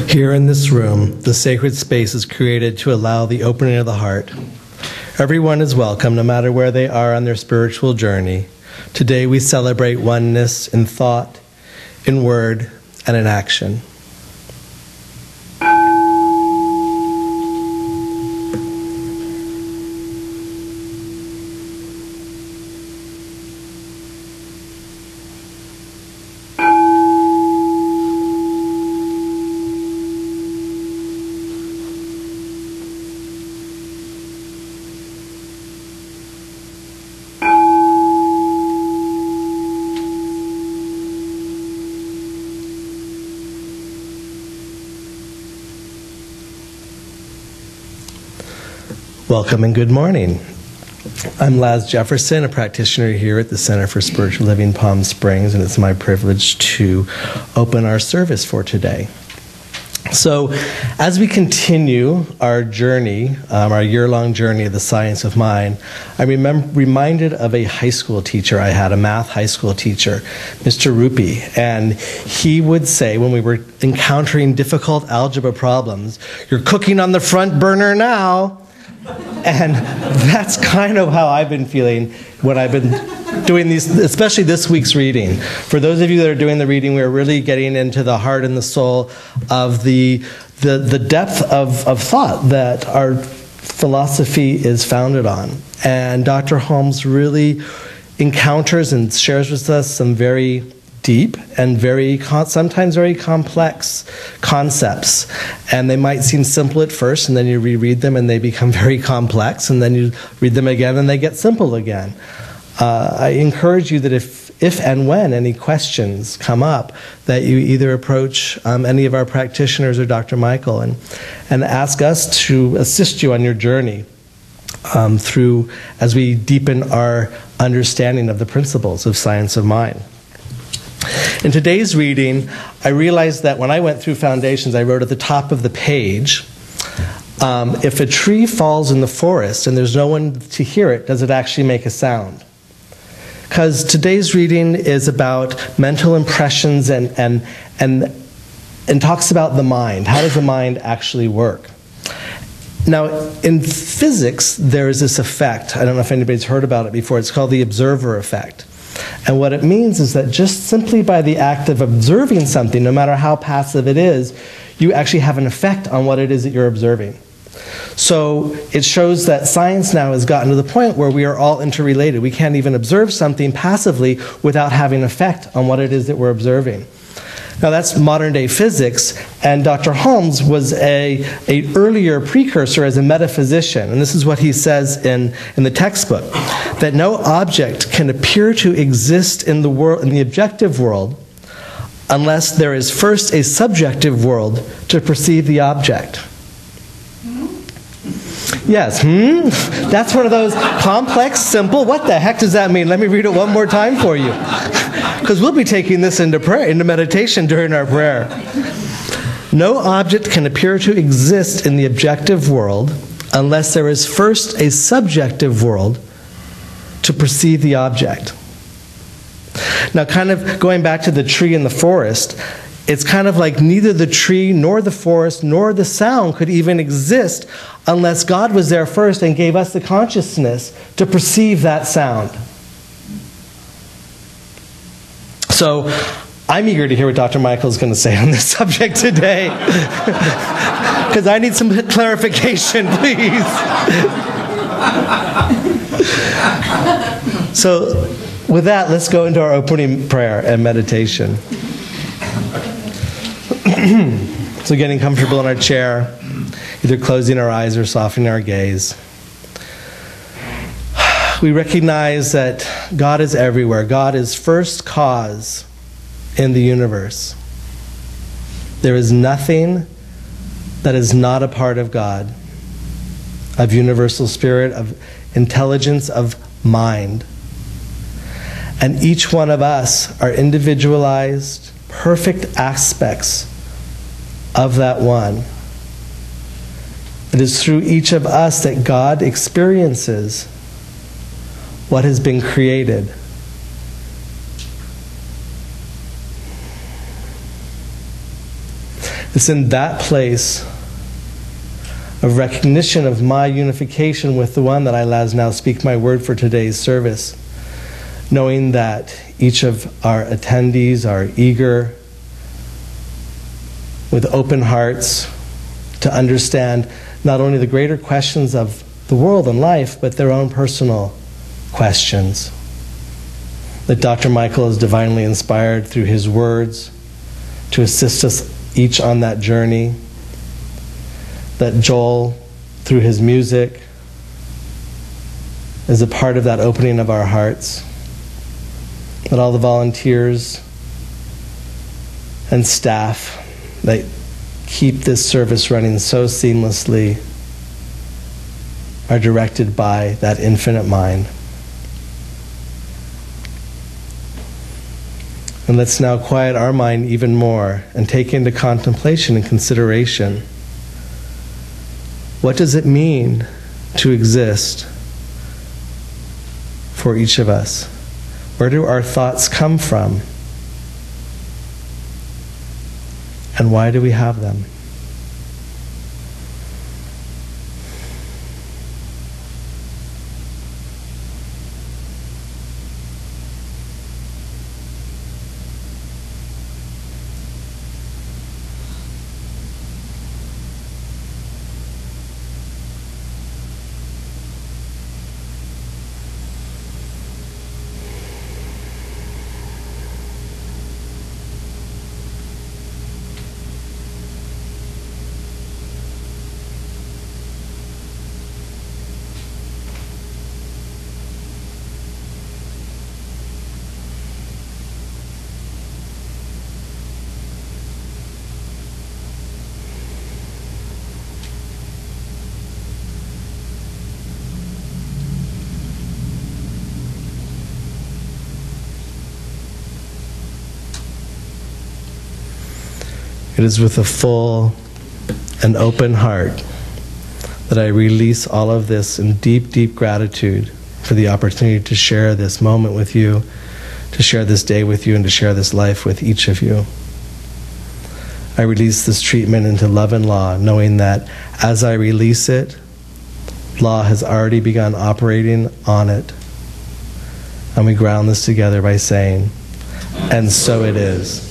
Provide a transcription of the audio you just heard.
Here in this room, the sacred space is created to allow the opening of the heart. Everyone is welcome, no matter where they are on their spiritual journey. Today we celebrate oneness in thought, in word, and in action. Welcome and good morning. I'm Jefferson, a practitioner here at the Center for Spiritual Living, Palm Springs, and it's my privilege to open our service for today. So, as we continue our journey, our year-long journey of the science of mind, I'm reminded of a high school teacher I had, a math high school teacher, Mr. Rupi, and he would say when we were encountering difficult algebra problems, "You're cooking on the front burner now." And that's kind of how I've been feeling when I've been doing these, especially this week's reading. For those of you that are doing the reading, we're really getting into the heart and the soul of the depth of thought that our philosophy is founded on. And Dr. Holmes really encounters and shares with us some very deep and sometimes very complex concepts. And they might seem simple at first, and then you reread them and they become very complex, and then you read them again and they get simple again. I encourage you that if and when any questions come up, that you either approach any of our practitioners or Dr. Michael and ask us to assist you on your journey through as we deepen our understanding of the principles of science of mind. In today's reading, I realized that when I went through Foundations, I wrote at the top of the page, if a tree falls in the forest and there's no one to hear it, does it actually make a sound? Because today's reading is about mental impressions and talks about the mind. How does the mind actually work? Now, in physics, there is this effect. I don't know if anybody's heard about it before. It's called the observer effect. And what it means is that just simply by the act of observing something, no matter how passive it is, you actually have an effect on what it is that you're observing. So it shows that science now has gotten to the point where we are all interrelated. We can't even observe something passively without having an effect on what it is that we're observing. Now that's modern day physics, and Dr. Holmes was an earlier precursor as a metaphysician, and this is what he says in the textbook, that no object can appear to exist in the world, in the objective world, unless there is first a subjective world to perceive the object. Yes, That's one of those complex, simple, what the heck does that mean? Let me read it one more time for you. Because we'll be taking this into prayer, into meditation during our prayer. No object can appear to exist in the objective world unless there is first a subjective world to perceive the object. Now, kind of going back to the tree in the forest, it's kind of like neither the tree nor the forest nor the sound could even exist unless God was there first and gave us the consciousness to perceive that sound. So I'm eager to hear what Dr. Michael is going to say on this subject today. Because I need some clarification, please. So with that, let's go into our opening prayer and meditation. So getting comfortable in our chair, either closing our eyes or softening our gaze. We recognize that God is everywhere. God is first cause in the universe. There is nothing that is not a part of God, of universal spirit, of intelligence, of mind. And each one of us are individualized, perfect aspects of that one. It is through each of us that God experiences what has been created. It's in that place of recognition of my unification with the One that I, Laz, now speak my word for today's service, knowing that each of our attendees are eager, with open hearts, to understand not only the greater questions of the world and life, but their own personal questions. That Dr. Michael is divinely inspired through his words to assist us each on that journey. That Joel, through his music, is a part of that opening of our hearts. That all the volunteers and staff that keep this service running so seamlessly are directed by that infinite mind. And let's now quiet our mind even more and take into contemplation and consideration, what does it mean to exist for each of us? Where do our thoughts come from? And why do we have them? It is with a full and open heart that I release all of this in deep, deep gratitude for the opportunity to share this moment with you, to share this day with you, and to share this life with each of you. I release this treatment into love and law, knowing that as I release it, law has already begun operating on it. And we ground this together by saying, and so it is.